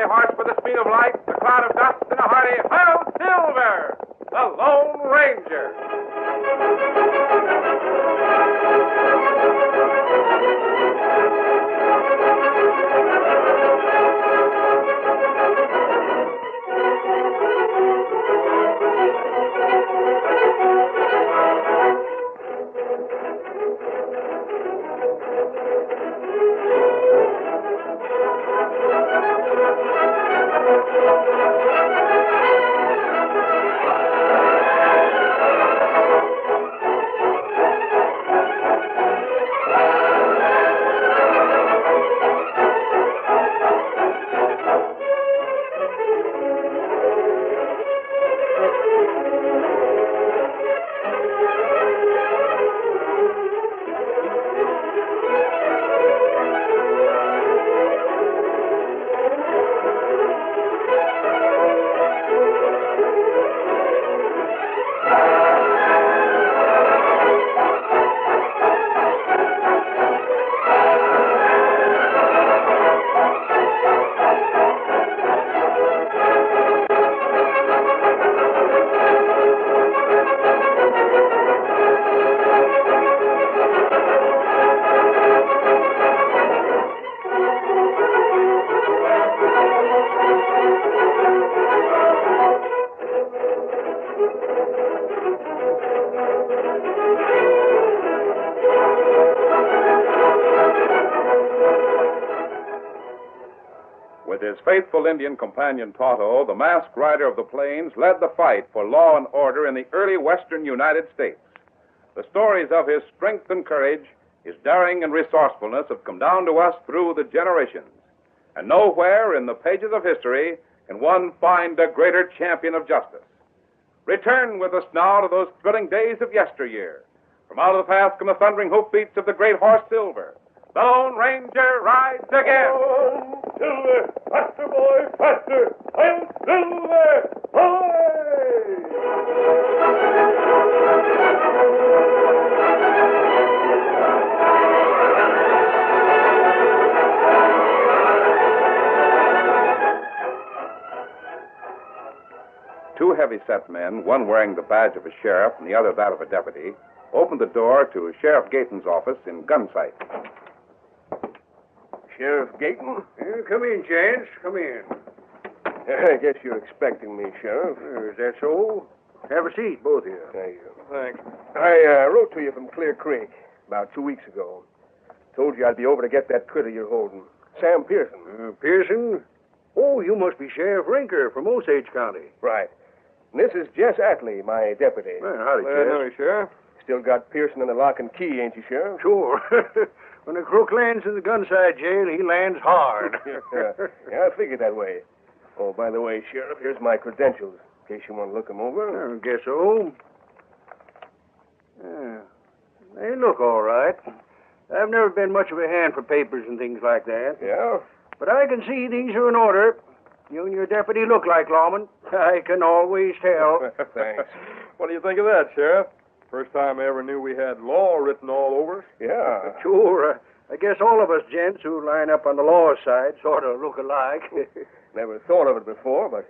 horse with the speed of light, a cloud of dust, and a hearty Hail Silver, the Lone Ranger. With his faithful Indian companion Tonto, the masked rider of the plains led the fight for law and order in the early western United States. The stories of his strength and courage, his daring and resourcefulness have come down to us through the generations. And nowhere in the pages of history can one find a greater champion of justice. Return with us now to those thrilling days of yesteryear. From out of the past come the thundering hoofbeats of the great horse Silver. The Lone Ranger rides again. On, Silver! Faster, boy, faster! Hail Silver! Two heavy-set men, one wearing the badge of a sheriff and the other that of a deputy, opened the door to Sheriff Gayton's office in Gunsight. Sheriff Gayton? Come in, Chance. Come in. I guess you're expecting me, Sheriff. Is that so? Have a seat, both of you. Thank you. Thanks. I wrote to you from Clear Creek about 2 weeks ago. Told you I'd be over to get that critter you're holding. Sam Pearson. Pearson? Oh, you must be Sheriff Rinker from Osage County. Right. And this is Jess Atlee, my deputy. Well, howdy, Jess. No, Sheriff. Still got Pearson in the lock and key, ain't you, Sheriff? Sure. When a crook lands in the Gunsight jail, he lands hard. Yeah, I figured that way. Oh, by the way, Sheriff, here's my credentials, in case you want to look them over. I guess so. Yeah. They look all right. I've never been much of a hand for papers and things like that. Yeah? But I can see these are in order. You and your deputy look like lawmen. I can always tell. Thanks. What do you think of that, Sheriff? First time I ever knew we had law written all over us. Yeah. Sure. I guess all of us gents who line up on the law side sort of look alike. Never thought of it before, but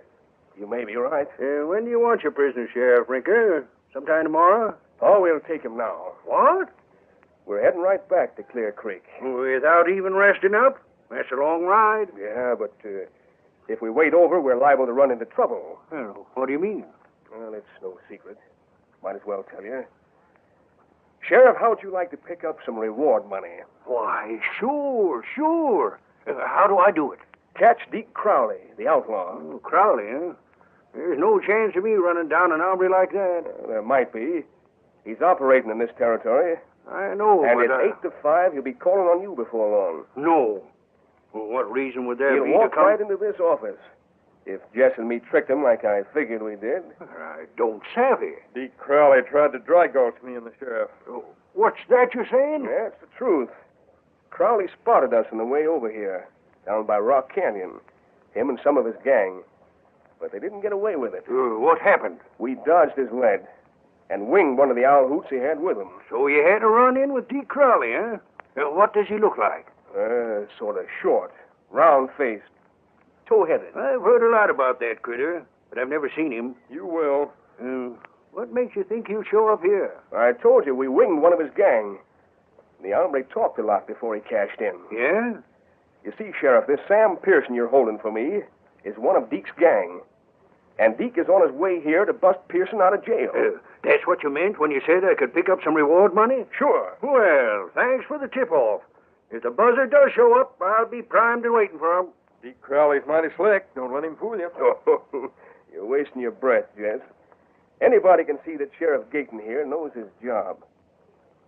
you may be right. When do you want your prisoner, Sheriff Rinker? Sometime tomorrow? Oh, we'll take him now. What? We're heading right back to Clear Creek. Without even resting up? That's a long ride. Yeah, but if we wait over, we're liable to run into trouble. Well, what do you mean? Well, it's no secret. Might as well tell you. Sheriff, how'd you like to pick up some reward money? Why, sure. How do I do it? Catch Deke Crowley, the outlaw. Oh, Crowley, huh? There's no chance of me running down an hombre like that. There might be. He's operating in this territory. I know, and but it's 8 to 5. He'll be calling on you before long. No. Well, what reason would there He'll be walk to come? right into this office. If Jess and me tricked him like I figured we did. I don't savvy. Deke Crowley tried to dry gulch me and the sheriff. Oh, what's that you're saying? That's the truth. Crowley spotted us on the way over here, down by Rock Canyon. Him and some of his gang. But they didn't get away with it. What happened? We dodged his lead and winged one of the owl hoots he had with him. So you had to run in with Deke Crowley, huh? What does he look like? Sort of short, round-faced. toe-headed. I've heard a lot about that critter, but I've never seen him. You will. What makes you think he'll show up here? I told you we winged one of his gang. The hombre talked a lot before he cashed in. Yeah? You see, Sheriff, this Sam Pearson you're holding for me is one of Deke's gang. And Deke is on his way here to bust Pearson out of jail. That's what you meant when you said I could pick up some reward money? Sure. Well, thanks for the tip-off. If the buzzer does show up, I'll be primed and waiting for him. Deke Crowley's mighty slick. Don't let him fool you. Oh, you're wasting your breath, Jess. Anybody can see that Sheriff Gayton here knows his job.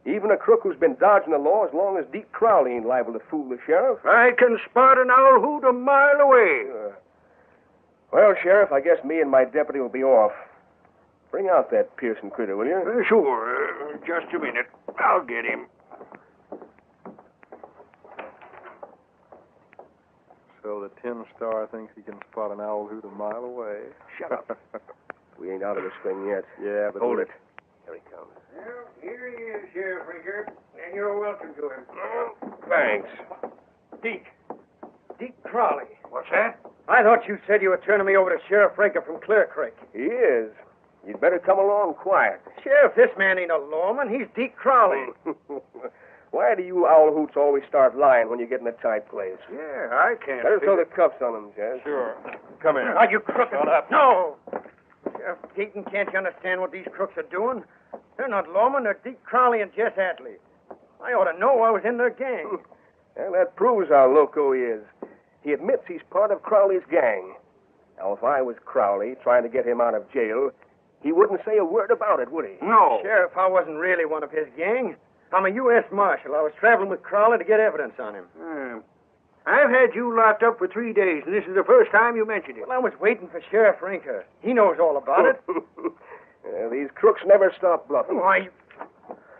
Even a crook who's been dodging the law as long as Deke Crowley ain't liable to fool the sheriff. I can spot an owl hoot a mile away. Well, Sheriff, I guess me and my deputy will be off. Bring out that Pearson critter, will you? Sure. Just a minute. I'll get him. So the Tin Star thinks he can spot an owl hoot a mile away. Shut up. We ain't out of this thing yet. Yeah, but Hold it. Here he comes. Well, here he is, Sheriff Rinker, and you're welcome to him. Thanks. Deke Crowley. What's that? I thought you said you were turning me over to Sheriff Rinker from Clear Creek. He is. You'd better come along quiet. Sheriff, this man ain't a lawman. He's Deke Crowley. Why do you owl hoots always start lying when you get in a tight place? Yeah, I can't. Better throw figure- the cuffs on him, Jess. Sure. Come here. Are you crooked? Shut up. No. Sheriff Gayton, can't you understand what these crooks are doing? They're not lawmen. They're Deke Crowley and Jess Atlee. I ought to know I was in their gang. Well, that proves how loco he is. He admits he's part of Crowley's gang. Now, if I was Crowley trying to get him out of jail, he wouldn't say a word about it, would he? No. Sheriff, I wasn't really one of his gang. I'm a U.S. Marshal. I was traveling with Crowley to get evidence on him. I've had you locked up for 3 days, and this is the first time you mentioned it. Well, I was waiting for Sheriff Rinker. He knows all about it. These crooks never stop bluffing. Why,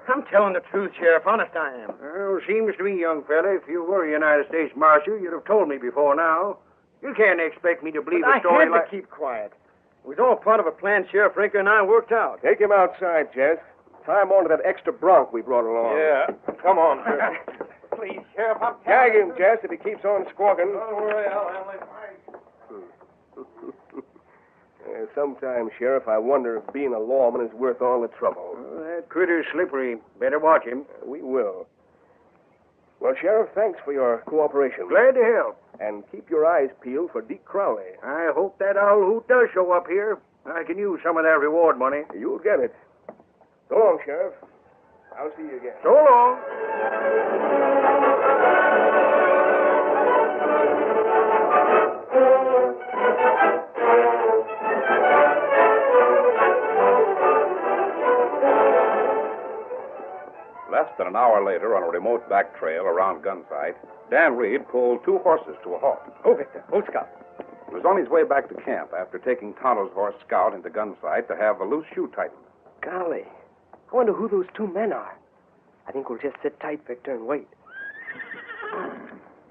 I'm telling the truth, Sheriff. Honest, I am. Well, seems to me, young fella, if you were a United States Marshal, you'd have told me before now. You can't expect me to believe But a story I had like... to keep quiet. It was all part of a plan Sheriff Rinker and I worked out. Take him outside, Jess. Tie him onto that extra bronc we brought along. Yeah. Come on, sir. Please, Sheriff, I'm Gag him, Jess, if he keeps on squawking. Don't worry, I'll handle him. Sometimes, Sheriff, I wonder if being a lawman is worth all the trouble. Well, that critter's slippery. Better watch him. We will. Well, Sheriff, thanks for your cooperation. Glad to help. And keep your eyes peeled for Deke Crowley. I hope that owl hoot does show up here. I can use some of that reward money. You'll get it. So long, Sheriff. I'll see you again. So long. Less than an hour later, on a remote back trail around Gunsight, Dan Reed pulled 2 horses to a halt. Oh, Victor. Oh, Scout. He was on his way back to camp after taking Tonto's horse Scout into Gunsight to have a loose shoe tightened. Golly. I wonder who those 2 men are. I think we'll just sit tight, Victor, and wait.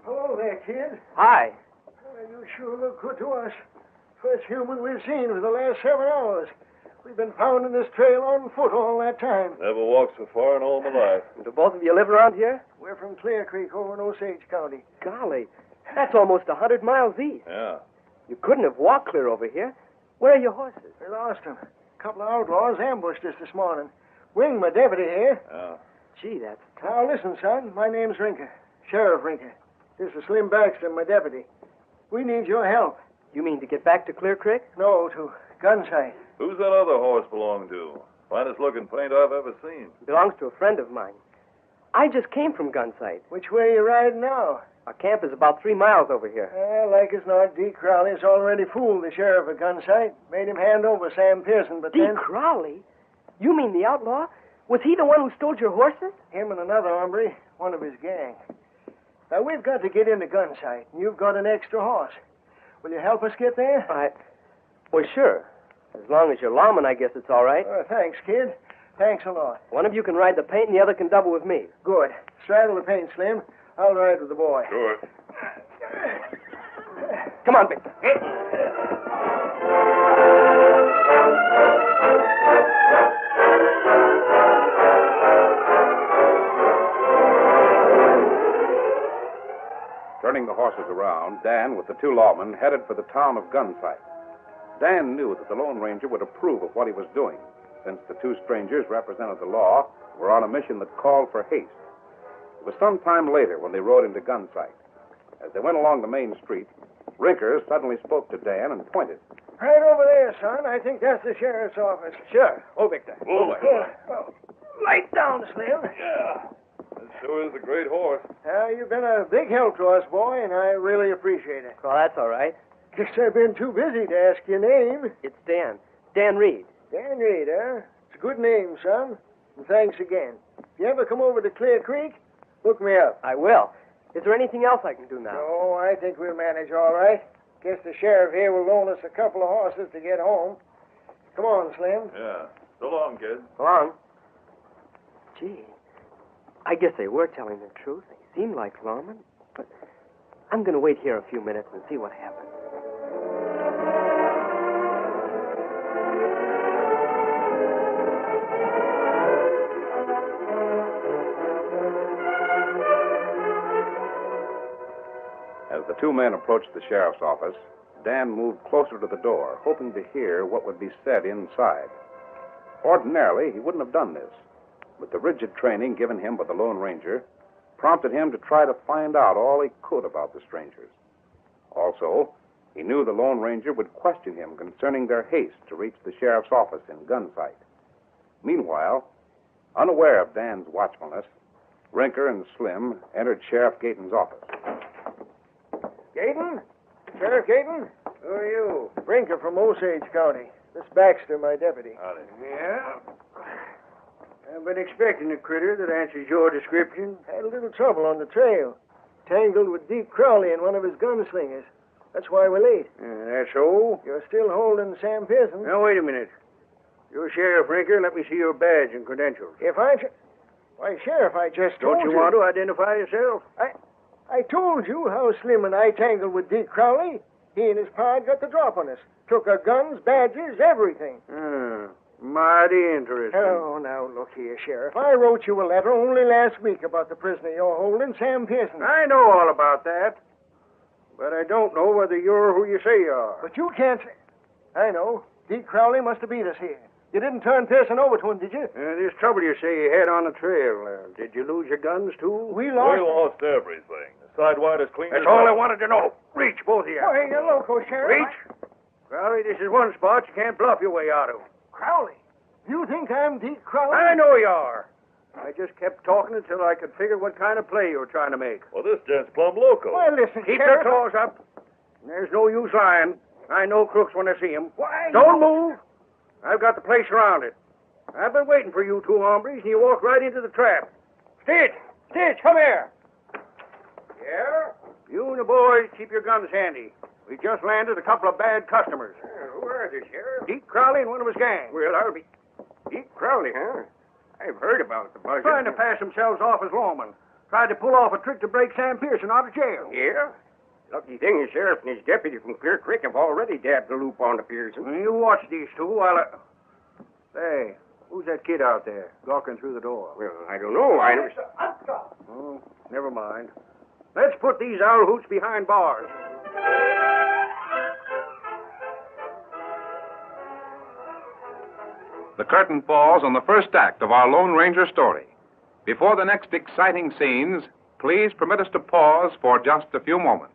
Hello there, kid. Hi. You sure look good to us. First human we've seen for the last several hours. We've been pounding this trail on foot all that time. Never walked so far in all my life. Do both of you live around here? We're from Clear Creek over in Osage County. Golly. That's almost 100 miles east. Yeah. You couldn't have walked clear over here. Where are your horses? We lost them. A couple of outlaws ambushed us this morning. Wing, my deputy here. Yeah. Gee, that's Now, listen, son. My name's Rinker. Sheriff Rinker. This is Slim Baxter, my deputy. We need your help. You mean to get back to Clear Creek? No, to Gunsight. Who's that other horse belong to? Finest looking paint I've ever seen. Belongs to a friend of mine. I just came from Gunsight. Which way are you riding now? Our camp is about 3 miles over here. Like as not, Deke Crowley's already fooled the sheriff of Gunsight. Made him hand over Sam Pearson, but Deke then... Crowley? You mean the outlaw? Was he the one who stole your horses? Him and another hombre, one of his gang. Now, we've got to get into Gunsight, and you've got an extra horse. Will you help us get there? Well, sure. As long as you're lawman, I guess it's all right. Thanks, kid. Thanks a lot. One of you can ride the paint and the other can double with me. Good. Straddle the paint, Slim. I'll ride with the boy. Sure. Come on, Victor. Turning turning the horses around, Dan, with the two lawmen, headed for the town of Gunsight. Dan knew that the Lone Ranger would approve of what he was doing, since the two strangers represented the law were on a mission that called for haste. It was some time later when they rode into Gunsight. As they went along the main street, Rinker suddenly spoke to Dan and pointed. Right over there, son. I think that's the sheriff's office. Sure. Oh, Victor. Light down, Slim. Yeah. This sure is a great horse. You've been a big help to us, boy, and I really appreciate it. Well, that's all right. Guess I've been too busy to ask your name. It's Dan. Dan Reed. Dan Reed, huh? It's a good name, son. And thanks again. If you ever come over to Clear Creek, look me up. I will. Is there anything else I can do now? No, I think we'll manage all right. Guess the sheriff here will loan us a couple of horses to get home. Come on, Slim. Yeah. So long, kid. Go on. Gee, I guess they were telling the truth. They seemed like lawmen, but I'm going to wait here a few minutes and see what happens. As the two men approached the sheriff's office, Dan moved closer to the door, hoping to hear what would be said inside. Ordinarily, he wouldn't have done this, but the rigid training given him by the Lone Ranger prompted him to try to find out all he could about the strangers. Also, he knew the Lone Ranger would question him concerning their haste to reach the sheriff's office in Gunsight. Meanwhile, unaware of Dan's watchfulness, Rinker and Slim entered Sheriff Gaten's office. Gaten? Sheriff Gaten? Who are you? Rinker from Osage County. This Baxter, my deputy. Howdy. Yeah? I've been expecting a critter that answers your description. Had a little trouble on the trail. Tangled with Deke Crowley and one of his gunslingers. That's why we're late. That's so? You're still holding Sam Pearson? Now, wait a minute. You're Sheriff Rinker. Let me see your badge and credentials. Why, Sheriff, I just told Don't you want to identify yourself? I told you how Slim and I tangled with Deke Crowley. He and his pard got the drop on us. Took our guns, badges, everything. Mighty interesting. Oh, now, look here, Sheriff. I wrote you a letter only last week about the prisoner you're holding, Sam Pearson. I know all about that. But I don't know whether you're who you say you are. But you can't say... I know. Deke Crowley must have beat us here. You didn't turn Pearson over to him, did you? This trouble you say you had on the trail. Did you lose your guns, too? We lost... We lost everything. The sidewinder's clean. That's all I wanted to know. Reach, both of you. Why, you're loco, Sheriff. Reach. Crowley, this is one spot you can't bluff your way out of. Crowley? You think I'm Deke Crowley? I know you are. I just kept talking until I could figure what kind of play you were trying to make. Well, this gent's plumb loco. Why, listen, Keep Sheriff... your claws up. There's no use lying. I know crooks when I see them. Why... Don't move. I've got the place surrounded. I've been waiting for you two hombres, and you walked right into the trap. Stitch! Stitch, come here. Yeah? You and the boys keep your guns handy. We just landed a couple of bad customers. Who are they, Sheriff? Deke Crowley and one of his gang. Well, I'll be... Deke Crowley, huh? I've heard about the buzzard. Trying to pass themselves off as lawmen. Tried to pull off a trick to break Sam Pearson out of jail. Yeah? Lucky thing the sheriff and his deputy from Clear Creek have already dabbed the loop on the Pearson. You watch these two while I... Hey, who's that kid out there, gawking through the door? Well, I don't know. I never... Oh, never mind. Let's put these owl hoots behind bars. The curtain falls on the first act of our Lone Ranger story. Before the next exciting scenes, please permit us to pause for just a few moments.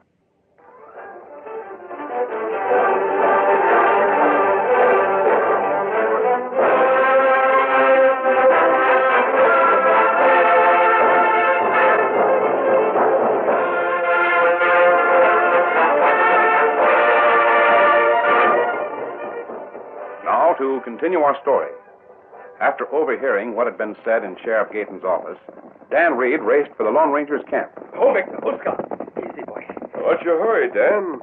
Now, to continue our story. After overhearing what had been said in Sheriff Gaten's office, Dan Reed raced for the Lone Ranger's camp. Hold it. Let's go. Easy, boy. What's your hurry, Dan?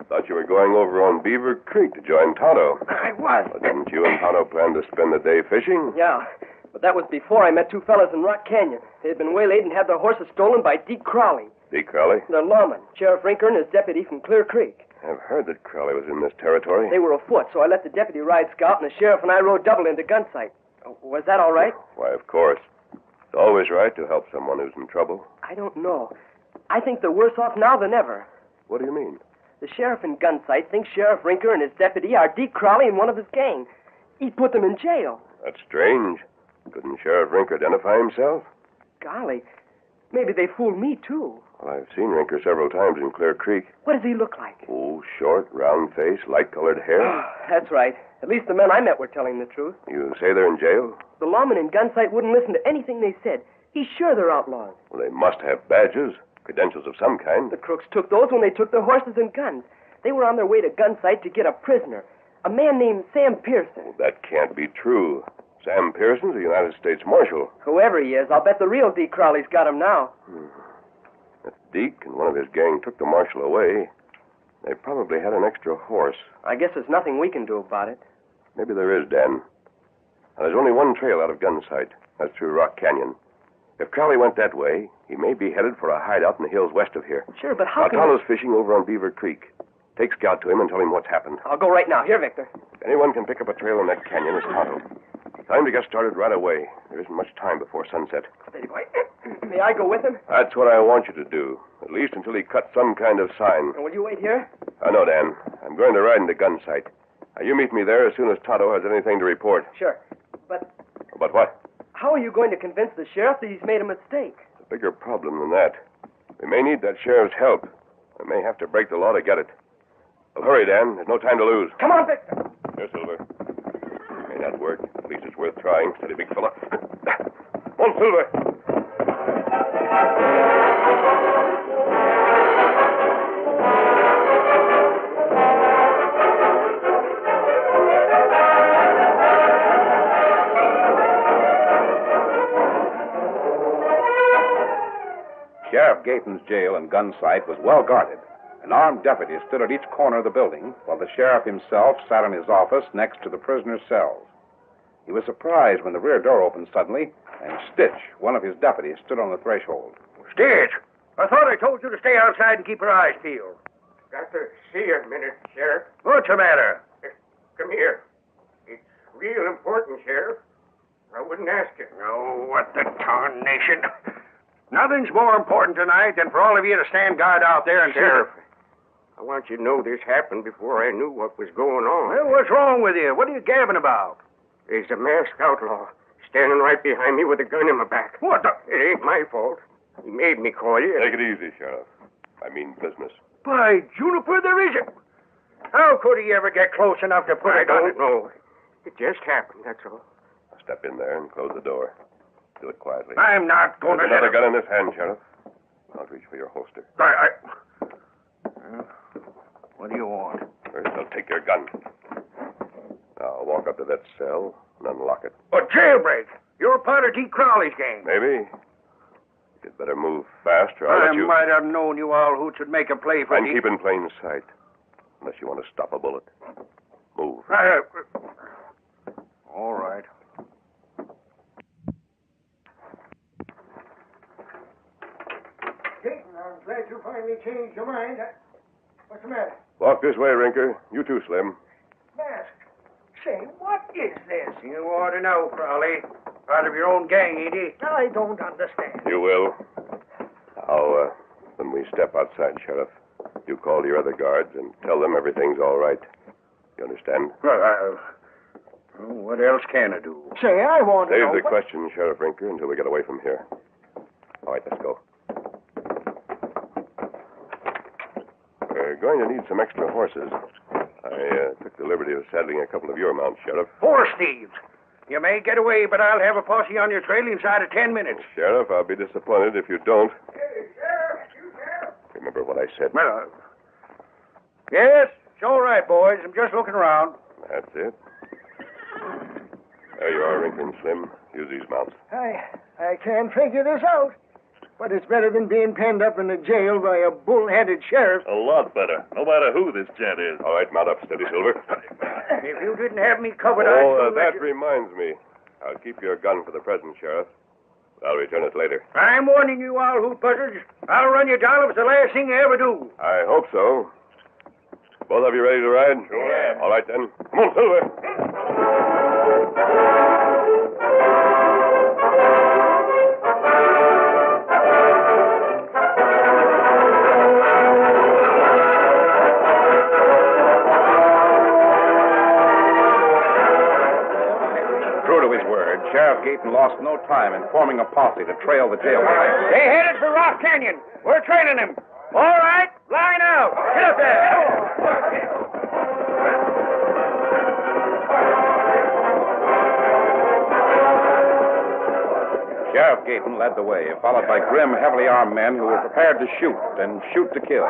Thought you were going over on Beaver Creek to join Tonto. I was. Well, didn't you and Tonto plan to spend the day fishing? Yeah, but that was before I met two fellas in Rock Canyon. They had been waylaid and had their horses stolen by Deke Crowley. Deke Crowley? They're lawmen, Sheriff Rinker and his deputy from Clear Creek. I've heard that Crowley was in this territory. They were afoot, so I let the deputy ride scout, and the sheriff and I rode double into Gunsight. Was that all right? Why, of course. It's always right to help someone who's in trouble. I don't know. I think they're worse off now than ever. What do you mean? The sheriff in Gunsight thinks Sheriff Rinker and his deputy are Deke Crowley and one of his gang. He put them in jail. That's strange. Couldn't Sheriff Rinker identify himself? Golly, maybe they fooled me, too. Well, I've seen Rinker several times in Clear Creek. What does he look like? Oh, short, round face, light-colored hair. That's right. At least the men I met were telling the truth. You say they're in jail? The lawman in Gunsight wouldn't listen to anything they said. He's sure they're outlaws. Well, they must have badges, credentials of some kind. The crooks took those when they took their horses and guns. They were on their way to Gunsight to get a prisoner, a man named Sam Pearson. That can't be true. Sam Pearson's a United States Marshal. Whoever he is, I'll bet the real Deke Crowley's got him now. If Deke and one of his gang took the Marshal away, they probably had an extra horse. I guess there's nothing we can do about it. Maybe there is, Dan. Now, there's only one trail out of Gunsight. That's through Rock Canyon. If Crowley went that way, he may be headed for a hideout in the hills west of here. Sure, but how can... Tonto's fishing over on Beaver Creek. Take Scout to him and tell him what's happened. I'll go right now. Here, Victor. If anyone can pick up a trail in that canyon, it's Tonto. Time to get started right away. There isn't much time before sunset. Steady, boy. May I go with him? That's what I want you to do, at least until he cuts some kind of sign. And will you wait here? I know, Dan. I'm going to ride into Gunsight. Now, you meet me there as soon as Tonto has anything to report. Sure. But But what? how are you going to convince the sheriff that he's made a mistake? It's a bigger problem than that. We may need that sheriff's help. We may have to break the law to get it. Well, hurry, Dan. There's no time to lose. Come on, Victor. Here, Silver. May not work. At least it's worth trying. Steady, big fella. Come on, Silver. Sheriff Gayton's jail in Gunsight was well guarded. An armed deputy stood at each corner of the building, while the sheriff himself sat in his office next to the prisoner's cells. He was surprised when the rear door opened suddenly, and Stitch, one of his deputies, stood on the threshold. Stitch, I thought I told you to stay outside and keep your eyes peeled. Got to see you a minute, Sheriff. What's the matter? Come here. It's real important, Sheriff. I wouldn't ask you. Oh, what the tarnation. Nothing's more important tonight than for all of you to stand guard out there and... Sheriff, I want you to know this happened before I knew what was going on. Well, what's wrong with you? What are you gabbing about? There's a masked outlaw standing right behind me with a gun in my back. What the... It ain't my fault. He made me call you. Take it easy, Sheriff. I mean business. By Juniper, there isn't. How could he ever get close enough to put I a gun don't know. It just happened, that's all. Step in there and close the door. Do it quietly. I'm not going There's to... another gun in this hand, Sheriff. Don't reach for your holster. What do you want? First, I'll take your gun. Now, walk up to that cell and unlock it. A jailbreak. You're part of Deke Crowley's gang. Maybe. You'd better move fast, or I'll I let you... might have known you all who should make a play for And Deke. keep in plain sight. Unless you want to stop a bullet. Move. All right. Peyton, I'm glad you finally changed your mind. What's the matter? Walk this way, Rinker. You too, Slim. Mask. Say, what is this? You ought to know, Crowley. Part of your own gang, ain't he? I don't understand. You will. Now, when we step outside, Sheriff, you call your other guards and tell them everything's all right. You understand? Well, what else can I do? Say, I want to Save know... the question, Sheriff Rinker, until we get away from here. All right, let's go. We're going to need some extra horses. I took the liberty of saddling a couple of your mounts, Sheriff. Horse thieves. You may get away, but I'll have a posse on your trail inside of 10 minutes. Sheriff, I'll be disappointed if you don't. Hey, Sheriff, you Sheriff. Remember what I said. Well, yes, it's all right, boys. I'm just looking around. That's it. There you are, Rinker and Slim. Use these mounts. I can't figure this out. But it's better than being penned up in a jail by a bull-headed sheriff. A lot better, no matter who this gent is. All right, mount up, steady, Silver. If you didn't have me covered, That reminds me. I'll keep your gun for the present, Sheriff. I'll return it later. I'm warning you all, hoot buzzards. I'll run you down if it's the last thing you ever do. I hope so. Both of you ready to ride? Sure am. All right, then. Come on, Silver. Gayton lost no time in forming a posse to trail the jailbird. They headed for Rock Canyon. We're trailing them. All right, line out. Get up there. Sheriff Gayton led the way, followed by grim, heavily armed men who were prepared to shoot and shoot to kill.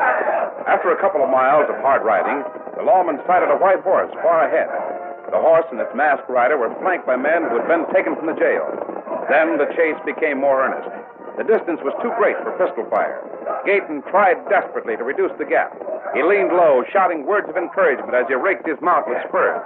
After a couple of miles of hard riding, the lawman sighted a white horse far ahead. The horse and its masked rider were flanked by men who had been taken from the jail. Then the chase became more earnest. The distance was too great for pistol fire. Gayton tried desperately to reduce the gap. He leaned low, shouting words of encouragement as he raked his mount with spurs.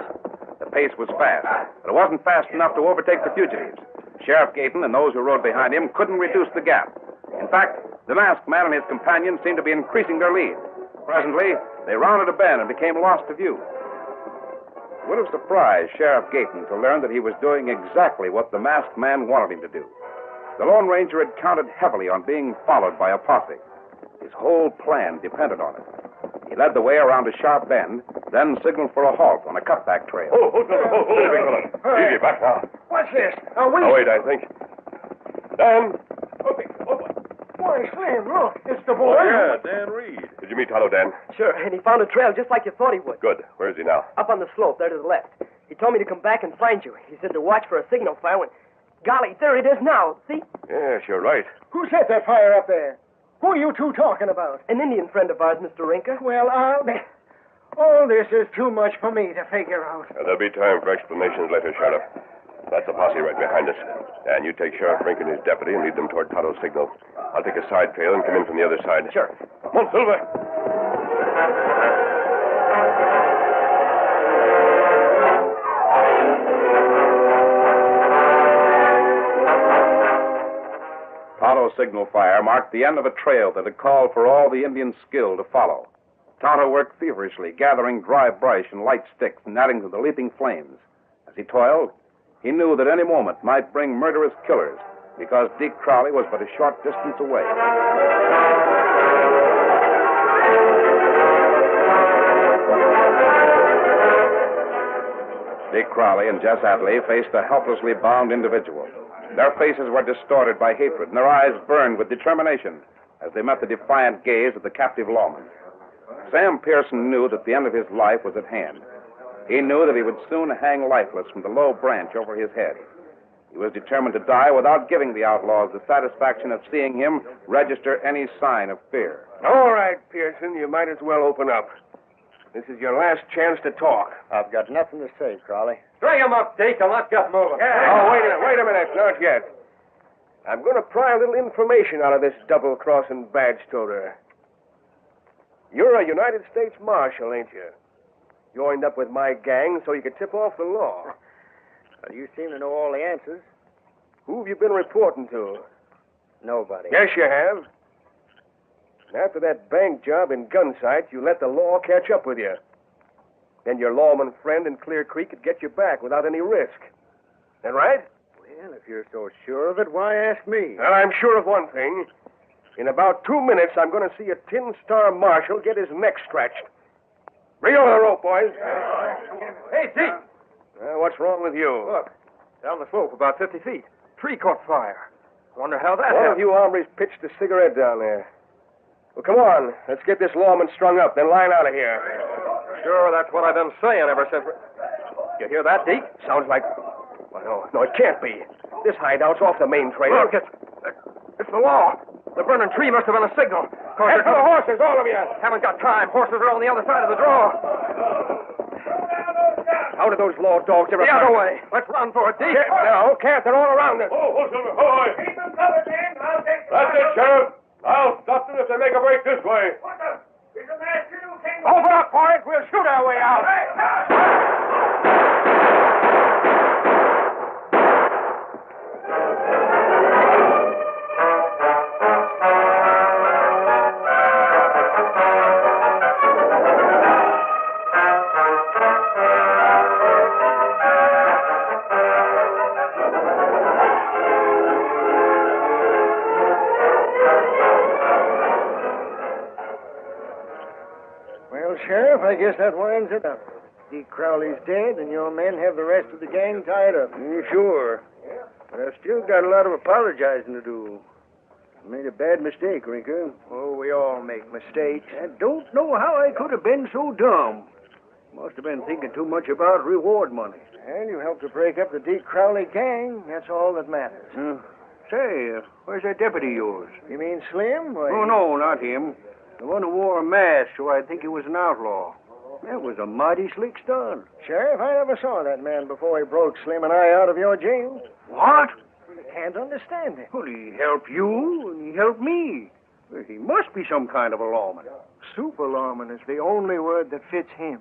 The pace was fast, but it wasn't fast enough to overtake the fugitives. Sheriff Gayton and those who rode behind him couldn't reduce the gap. In fact, the masked man and his companions seemed to be increasing their lead. Presently, they rounded a bend and became lost to view. It would have surprised Sheriff Gayton to learn that he was doing exactly what the masked man wanted him to do. The Lone Ranger had counted heavily on being followed by a posse. His whole plan depended on it. He led the way around a sharp bend, then signaled for a halt on a cutback trail. Hold, big fella. Easy, back now. What's this? Are we... Now, wait, I think. Dan. Okay, open. Boy, Slim, look. It's the boy. Yeah, Dan Reed. Did you meet Tonto, Dan? Sure, and he found a trail just like you thought he would. Good. Where is he now? Up on the slope, there to the left. He told me to come back and find you. He said to watch for a signal fire when... Golly, there it is now. See? Yes, you're right. Who set that fire up there? Who are you two talking about? An Indian friend of ours, Mr. Rinka. Well, all this is too much for me to figure out. There'll be time for explanations later, Sheriff. That's the posse right behind us. And you take Sheriff Rink and his deputy and lead them toward Tonto's signal. I'll take a side trail and come in from the other side. Sure. Come on, Silver. Tonto's signal fire marked the end of a trail that had called for all the Indian skill to follow. Tonto worked feverishly, gathering dry brush and light sticks and adding to the leaping flames. As he toiled, he knew that any moment might bring murderous killers, because Deke Crowley was but a short distance away. Deke Crowley and Jess Adley faced a helplessly bound individual. Their faces were distorted by hatred, and their eyes burned with determination as they met the defiant gaze of the captive lawman. Sam Pearson knew that the end of his life was at hand. He knew that he would soon hang lifeless from the low branch over his head. He was determined to die without giving the outlaws the satisfaction of seeing him register any sign of fear. All right, Pearson, you might as well open up. This is your last chance to talk. I've got nothing to say, Crowley. String him up, Deke, and let's get moving. Oh, wait a minute. Not yet. I'm going to pry a little information out of this double-crossing badge toter. You're a United States Marshal, ain't you? Joined up with my gang so you could tip off the law. Well, you seem to know all the answers. Who have you been reporting to? Nobody. Yes, you have. And after that bank job in Gunsight, you let the law catch up with you. Then your lawman friend in Clear Creek could get you back without any risk. That right? Well, if you're so sure of it, why ask me? Well, I'm sure of one thing. In about 2 minutes, I'm going to see a tin-star marshal get his neck scratched. Bring over the rope, boys. Hey, Deke. What's wrong with you? Look, down the slope about 50 feet. Tree caught fire. Wonder how that One of happened. you hombres pitched a cigarette down there. Well, come on. Let's get this lawman strung up, then line out of here. Sure, that's what I've been saying ever since. You hear that, Deke? Sounds like... Well, no, it can't be. This hideout's off the main trail. Look, it's the law. The burning tree must have been a signal. Head for the horses, all of you. Haven't got time. Horses are on the other side of the draw. How did those law dogs ever... The other way. Let's run for it, Deke. No, can't. They're all around us. Oh, Silver, ahoy! Keep them covered, Dan. I'll take That's it, Sheriff. I'll stop them if they make a break this way. Open up, boys. We'll shoot our way out. Well, Sheriff, I guess that winds it up. Deke Crowley's dead, and your men have the rest of the gang tied up. Sure. But I've still got a lot of apologizing to do. I made a bad mistake, Rinker. Oh, we all make mistakes. I don't know how I could have been so dumb. Must have been thinking too much about reward money. And you helped to break up the Deke Crowley gang. That's all that matters. Say, where's that deputy of yours? You mean Slim? Why, Oh, no, not him. The one who wore a mask, so I'd think he was an outlaw. That was a mighty slick stunt. Sheriff, I never saw that man before he broke Slim and I out of your jail. What? I can't understand it. Well, he helped you, and he helped me. Well, he must be some kind of a lawman. Super lawman is the only word that fits him.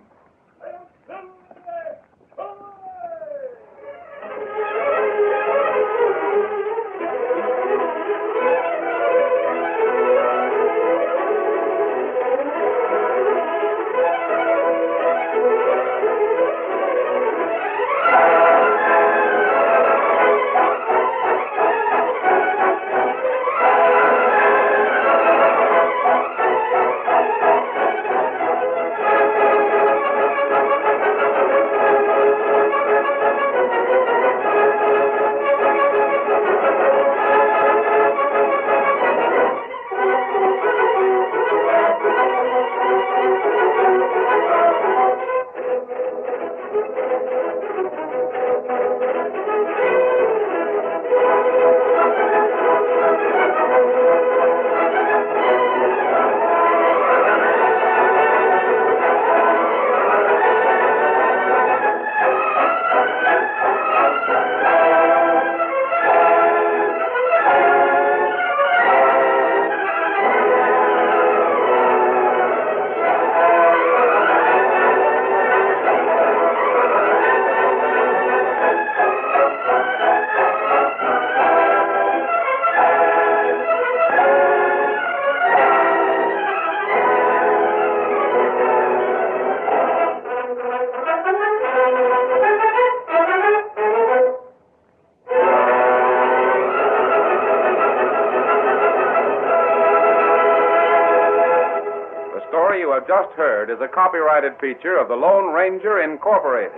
You have just heard is a copyrighted feature of the Lone Ranger Incorporated.